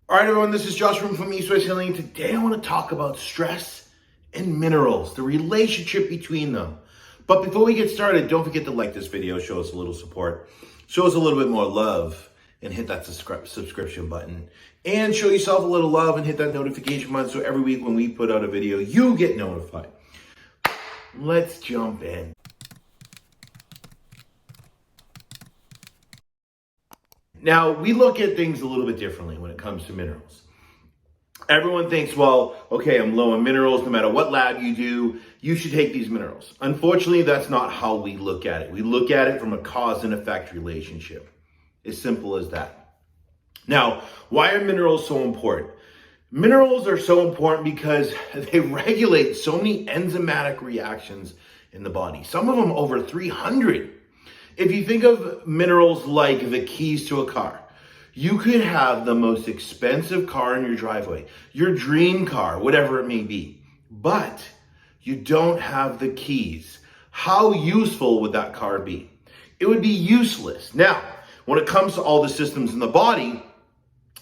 All right, everyone, this is Josh from East West Healing. Today, I want to talk about stress and minerals, the relationship between them. But before we get started, don't forget to like this video, show us a little support, show us a little bit more love, and hit that subscription button. And show yourself a little love and hit that notification button so every week when we put out a video, you get notified. Let's jump in. Now, we look at things a little bit differently when it comes to minerals. Everyone thinks, well, okay, I'm low in minerals. No matter what lab you do, you should take these minerals. Unfortunately, that's not how we look at it. We look at it from a cause and effect relationship. As simple as that. Now, why are minerals so important? Minerals are so important because they regulate so many enzymatic reactions in the body. Some of them over 300. If you think of minerals like the keys to a car, you could have the most expensive car in your driveway, your dream car, whatever it may be, but you don't have the keys. How useful would that car be? It would be useless. Now, when it comes to all the systems in the body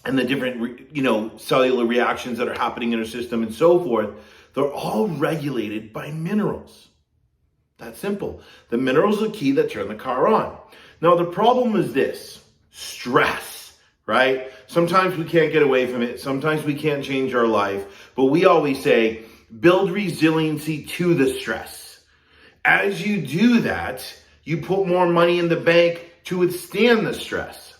and the different, cellular reactions that are happening in our system and so forth, they're all regulated by minerals. That's simple. The minerals are the key that turn the car on. Now, the problem is this: stress, right? Sometimes we can't get away from it. Sometimes we can't change our life. But we always say, build resiliency to the stress. As you do that, you put more money in the bank to withstand the stress.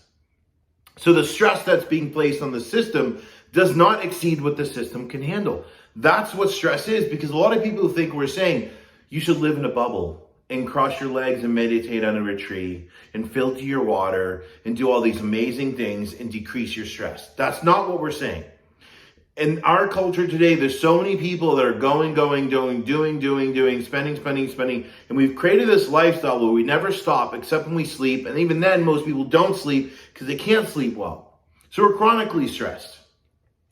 So the stress that's being placed on the system does not exceed what the system can handle. That's what stress is, because a lot of people think we're saying, you should live in a bubble and cross your legs and meditate under a tree and filter your water and do all these amazing things and decrease your stress. That's not what we're saying. In our culture today, there's so many people that are doing, spending. And we've created this lifestyle where we never stop except when we sleep. And even then, most people don't sleep because they can't sleep well. So we're chronically stressed.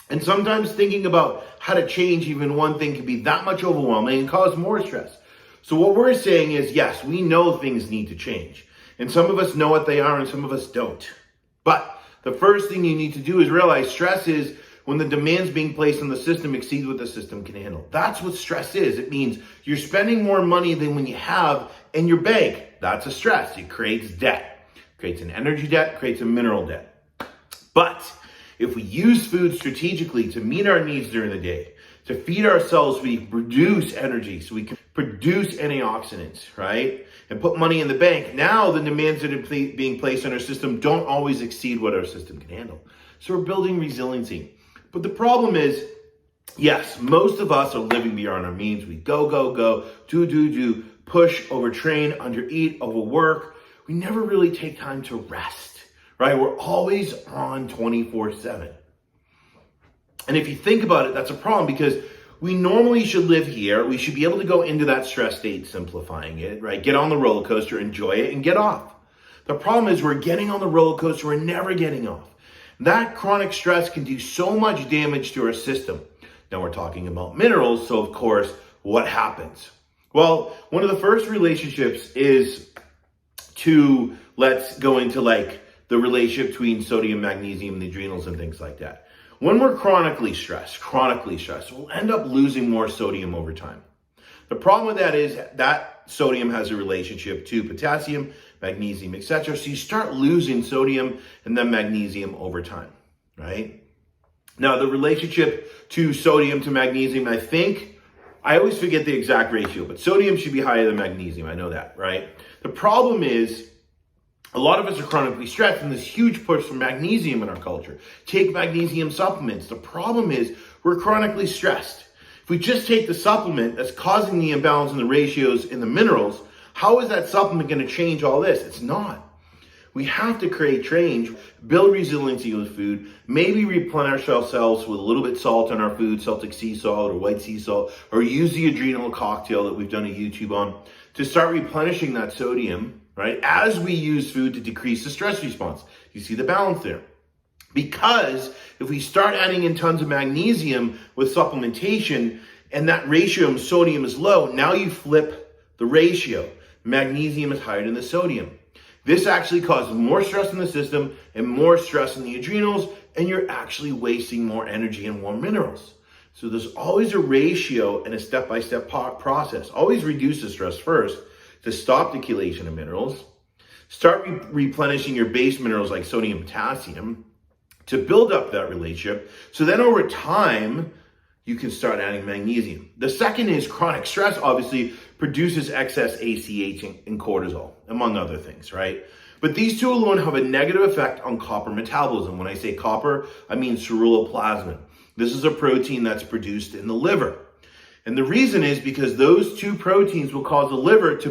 And sometimes thinking about how to change even one thing can be that much overwhelming and cause more stress. So what we're saying is, yes, we know things need to change. And some of us know what they are and some of us don't. But the first thing you need to do is realize stress is when the demands being placed on the system exceed what the system can handle. That's what stress is. It means you're spending more money than when you have in your bank. That's a stress. It creates debt. Creates an energy debt, creates a mineral debt. But if we use food strategically to meet our needs during the day, to feed ourselves, we produce energy, so we can produce antioxidants, right? And put money in the bank. Now the demands that are being placed on our system don't always exceed what our system can handle. So we're building resiliency. But the problem is, yes, most of us are living beyond our means. We go, do, push, overtrain, undereat, overwork. We never really take time to rest, right? We're always on 24/7. And if you think about it, that's a problem, because we normally should live here. We should be able to go into that stress state, simplifying it, right? Get on the roller coaster, enjoy it, and get off. The problem is we're getting on the roller coaster, we're never getting off. That chronic stress can do so much damage to our system. Now we're talking about minerals, so of course, what happens? Well, one of the first relationships is to, let's go into like the relationship between sodium, magnesium, and the adrenals and things like that. When we're chronically stressed, we'll end up losing more sodium over time. The problem with that is that sodium has a relationship to potassium, magnesium, etc. So you start losing sodium and then magnesium over time, right? Now, the relationship to sodium to magnesium, I always forget the exact ratio, but sodium should be higher than magnesium. I know that, right? The problem is, a lot of us are chronically stressed, and this huge push for magnesium in our culture. Take magnesium supplements. The problem is we're chronically stressed. If we just take the supplement that's causing the imbalance in the ratios in the minerals, how is that supplement going to change all this? It's not. We have to create change, build resiliency with food, maybe replenish ourselves with a little bit of salt in our food, Celtic sea salt or white sea salt, or use the adrenal cocktail that we've done a YouTube on to start replenishing that sodium, right? As we use food to decrease the stress response. You see the balance there. Because if we start adding in tons of magnesium with supplementation and that ratio of sodium is low, now you flip the ratio. Magnesium is higher than the sodium. This actually causes more stress in the system and more stress in the adrenals, and you're actually wasting more energy and more minerals. So there's always a ratio and a step-by-step process. Always reduce the stress first to stop the chelation of minerals. Start replenishing your base minerals like sodium and potassium to build up that relationship. So then over time, you can start adding magnesium. The second is chronic stress obviously produces excess ACH and cortisol, among other things, right? But these two alone have a negative effect on copper metabolism. When I say copper, I mean ceruloplasmin. This is a protein that's produced in the liver. And the reason is because those two proteins will cause the liver to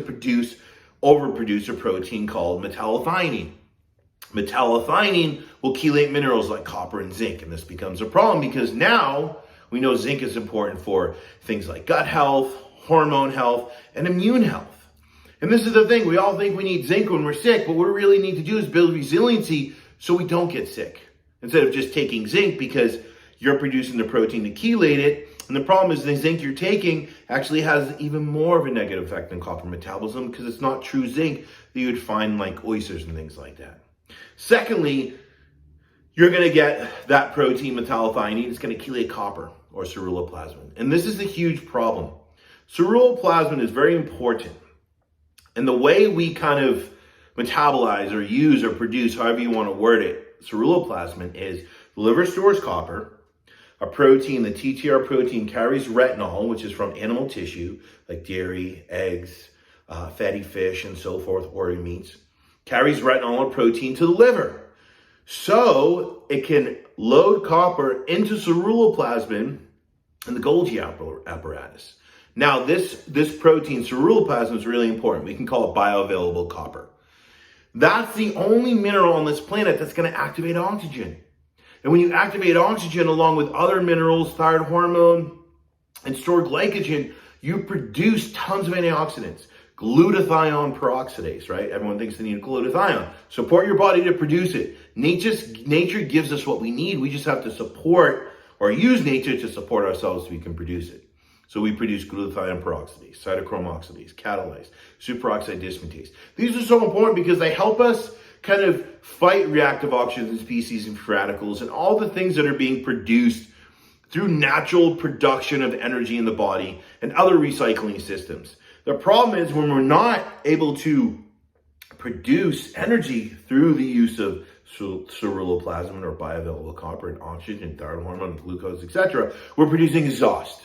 overproduce a protein called metallothionein. Metallothionein will chelate minerals like copper and zinc. And this becomes a problem because now we know zinc is important for things like gut health, hormone health, and immune health. And this is the thing, we all think we need zinc when we're sick, but what we really need to do is build resiliency so we don't get sick. Instead of just taking zinc because you're producing the protein to chelate it. And the problem is the zinc you're taking actually has even more of a negative effect on copper metabolism because it's not true zinc that you would find like oysters and things like that. Secondly, you're going to get that protein metallothionein. It's going to chelate copper or ceruloplasmin. And this is a huge problem. Ceruloplasmin is very important. And the way we kind of metabolize or use or produce, however you want to word it, ceruloplasmin is the liver stores copper, a protein, the TTR protein carries retinol, which is from animal tissue, like dairy, eggs, fatty fish, and so forth, organ meats, carries retinol, a protein, to the liver. So it can load copper into ceruloplasmin in the Golgi apparatus. Now, this protein, ceruloplasmin, is really important. We can call it bioavailable copper. That's the only mineral on this planet that's going to activate oxygen. And when you activate oxygen along with other minerals, thyroid hormone, and stored glycogen, you produce tons of antioxidants. Glutathione peroxidase, right? Everyone thinks they need glutathione. Support your body to produce it. Nature gives us what we need. We just have to support or use nature to support ourselves so we can produce it. So we produce glutathione peroxidase, cytochrome oxidase, catalase, superoxide dismutase. These are so important because they help us kind of fight reactive oxygen species and free radicals and all the things that are being produced through natural production of energy in the body and other recycling systems. The problem is when we're not able to produce energy through the use of ceruloplasmin or bioavailable copper and oxygen, thyroid hormone, glucose, etc., we're producing exhaust.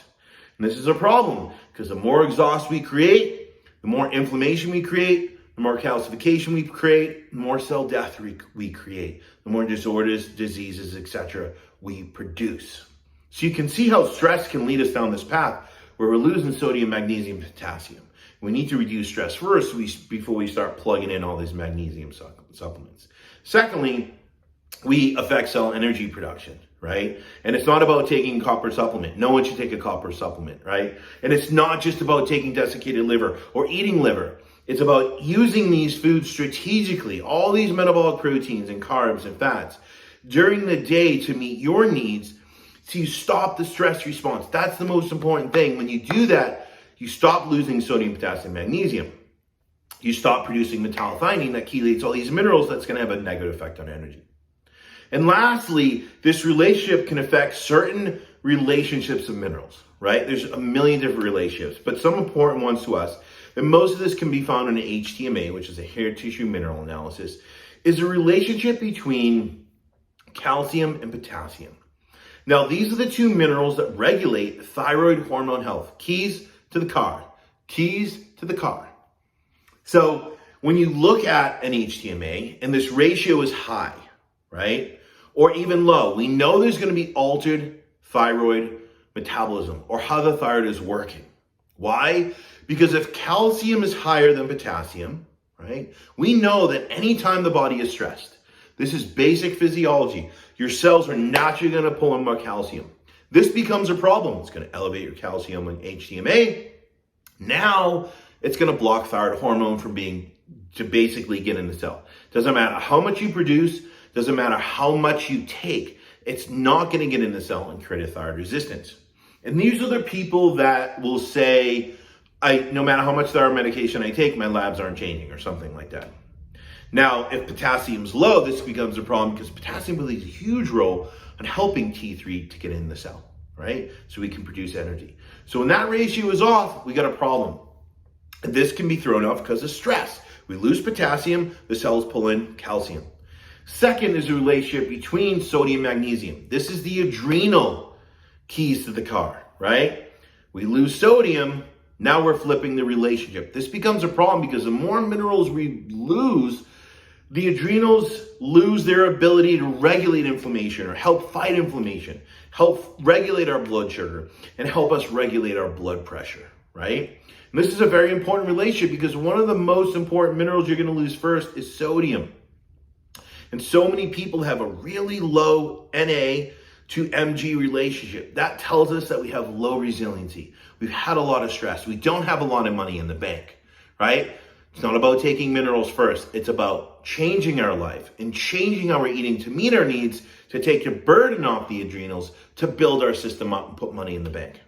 And this is a problem because the more exhaust we create, the more inflammation we create, the more calcification we create, the more cell death we create, the more disorders, diseases, etc. we produce. So you can see how stress can lead us down this path where we're losing sodium, magnesium, potassium. We need to reduce stress first before we start plugging in all these magnesium supplements. Secondly, we affect cell energy production, right? And it's not about taking a copper supplement. No one should take a copper supplement, right? And it's not just about taking desiccated liver or eating liver. It's about using these foods strategically, all these metabolic proteins and carbs and fats during the day to meet your needs so you stop the stress response. That's the most important thing. When you do that, you stop losing sodium, potassium, magnesium. You stop producing metallothionein that chelates all these minerals that's going to have a negative effect on energy. And lastly, this relationship can affect certain relationships of minerals, right? There's a million different relationships, but some important ones to us, and most of this can be found in an HTMA, which is a hair tissue mineral analysis, is a relationship between calcium and potassium. Now, these are the two minerals that regulate thyroid hormone health. Keys to the car. Keys to the car. So when you look at an HTMA and this ratio is high, right, or even low, we know there's going to be altered thyroid metabolism or how the thyroid is working. Why? Because if calcium is higher than potassium, right, we know that anytime the body is stressed, this is basic physiology, your cells are naturally going to pull in more calcium. This becomes a problem. It's going to elevate your calcium in HTMA. Now it's going to block thyroid hormone from to basically get in the cell. Doesn't matter how much you produce, doesn't matter how much you take, it's not going to get in the cell and create a thyroid resistance. And these are the people that will say, no matter how much thyroid medication I take, my labs aren't changing or something like that. Now, if potassium's low, this becomes a problem because potassium plays a huge role on helping T3 to get in the cell, right? So we can produce energy. So when that ratio is off, we got a problem. And this can be thrown off because of stress. We lose potassium, the cells pull in calcium. Second is the relationship between sodium and magnesium. This is the adrenal keys to the car, right? We lose sodium, now we're flipping the relationship. This becomes a problem because the more minerals we lose, the adrenals lose their ability to regulate inflammation or help fight inflammation, help regulate our blood sugar, and help us regulate our blood pressure, right? And this is a very important relationship because one of the most important minerals you're going to lose first is sodium. And so many people have a really low Na to Mg relationship. That tells us that we have low resiliency. We've had a lot of stress. We don't have a lot of money in the bank, right? It's not about taking minerals first. It's about changing our life and changing how we're eating to meet our needs, to take the burden off the adrenals, to build our system up and put money in the bank.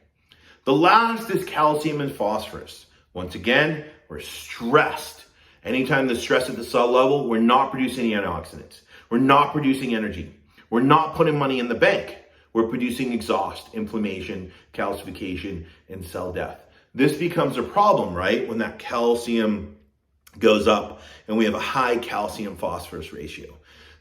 The last is calcium and phosphorus. Once again, we're stressed. Anytime there's stress at the cell level, we're not producing antioxidants. We're not producing energy. We're not putting money in the bank. We're producing exhaust, inflammation, calcification, and cell death. This becomes a problem, right? When that calcium goes up and we have a high calcium phosphorus ratio.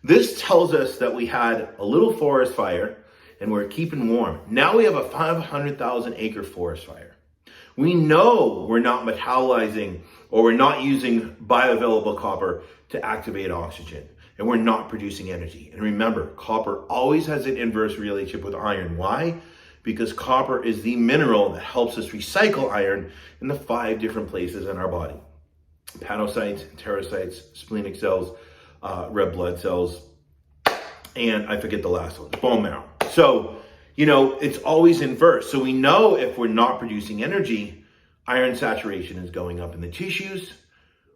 This tells us that we had a little forest fire and we're keeping warm. Now we have a 500,000 acre forest fire. We know we're not metabolizing or we're not using bioavailable copper to activate oxygen, and we're not producing energy. And remember, copper always has an inverse relationship with iron. Why? Because copper is the mineral that helps us recycle iron in the 5 different places in our body. Panocytes, enterocytes, splenic cells, red blood cells, and I forget the last one, bone marrow. So, it's always inverse. So we know if we're not producing energy, iron saturation is going up in the tissues,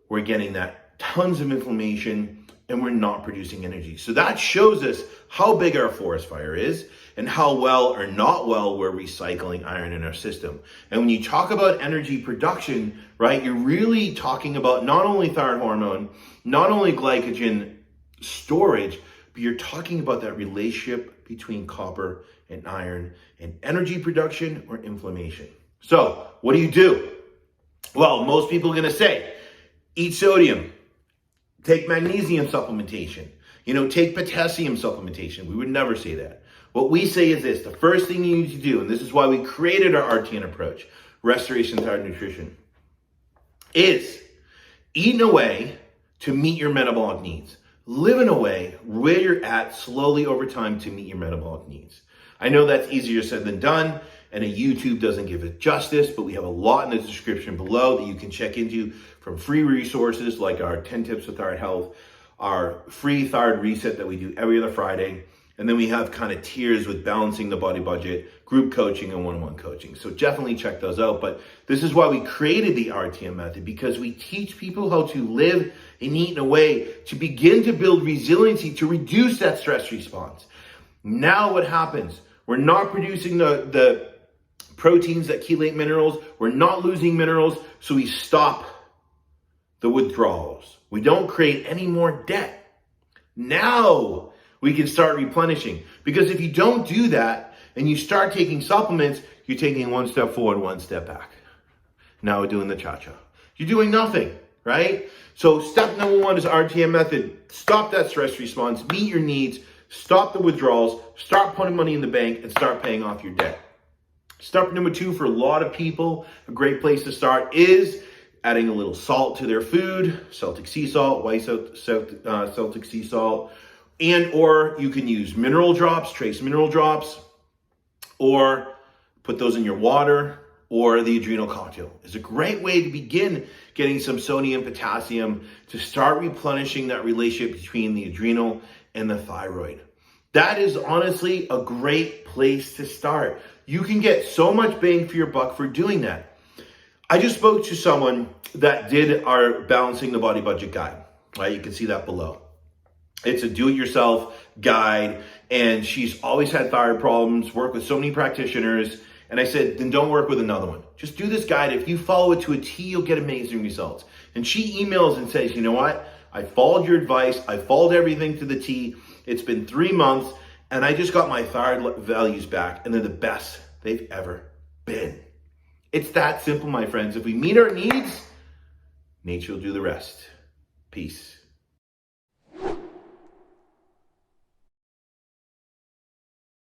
we're getting that tons of inflammation, and we're not producing energy. So that shows us how big our forest fire is and how well or not well we're recycling iron in our system. And when you talk about energy production, right, you're really talking about not only thyroid hormone, not only glycogen storage, but you're talking about that relationship between copper and iron and energy production or inflammation. So what do? Well, most people are going to say, eat sodium, take magnesium supplementation, take potassium supplementation. We would never say that. What we say is this: the first thing you need to do, and this is why we created our RTN approach, Restoration Thyroid Nutrition, is eat in a way to meet your metabolic needs. Live in a way where you're at slowly over time to meet your metabolic needs. I know that's easier said than done, and a YouTube doesn't give it justice, but we have a lot in the description below that you can check into, from free resources like our 10 tips for thyroid health, our free thyroid reset that we do every other Friday, and then we have kind of tiers with balancing the body budget, group coaching, and one-on-one coaching. So definitely check those out. But this is why we created the RTM method, because we teach people how to live and eat in a way to begin to build resiliency, to reduce that stress response. Now what happens? We're not producing the proteins that chelate minerals. We're not losing minerals, so we stop the withdrawals. We don't create any more debt. Now we can start replenishing. Because if you don't do that and you start taking supplements, you're taking one step forward, one step back. Now we're doing the cha-cha. You're doing nothing, right? So step number 1 is RTM method. Stop that stress response, meet your needs, stop the withdrawals, start putting money in the bank, and start paying off your debt. Step number 2 for a lot of people, a great place to start is adding a little salt to their food, Celtic sea salt, white Celtic sea salt, and or you can use mineral drops, trace mineral drops, or put those in your water, or the adrenal cocktail. It's a great way to begin getting some sodium, potassium, to start replenishing that relationship between the adrenal and the thyroid. That is honestly a great place to start. You can get so much bang for your buck for doing that. I just spoke to someone that did our Balancing the Body Budget guide, right? You can see that below. It's a do-it-yourself guide, and she's always had thyroid problems, worked with so many practitioners, and I said, then don't work with another one. Just do this guide. If you follow it to a T, you'll get amazing results. And she emails and says, you know what? I followed your advice. I followed everything to the T. It's been 3 months, and I just got my thyroid values back, and they're the best they've ever been. It's that simple, my friends. If we meet our needs, nature will do the rest. Peace.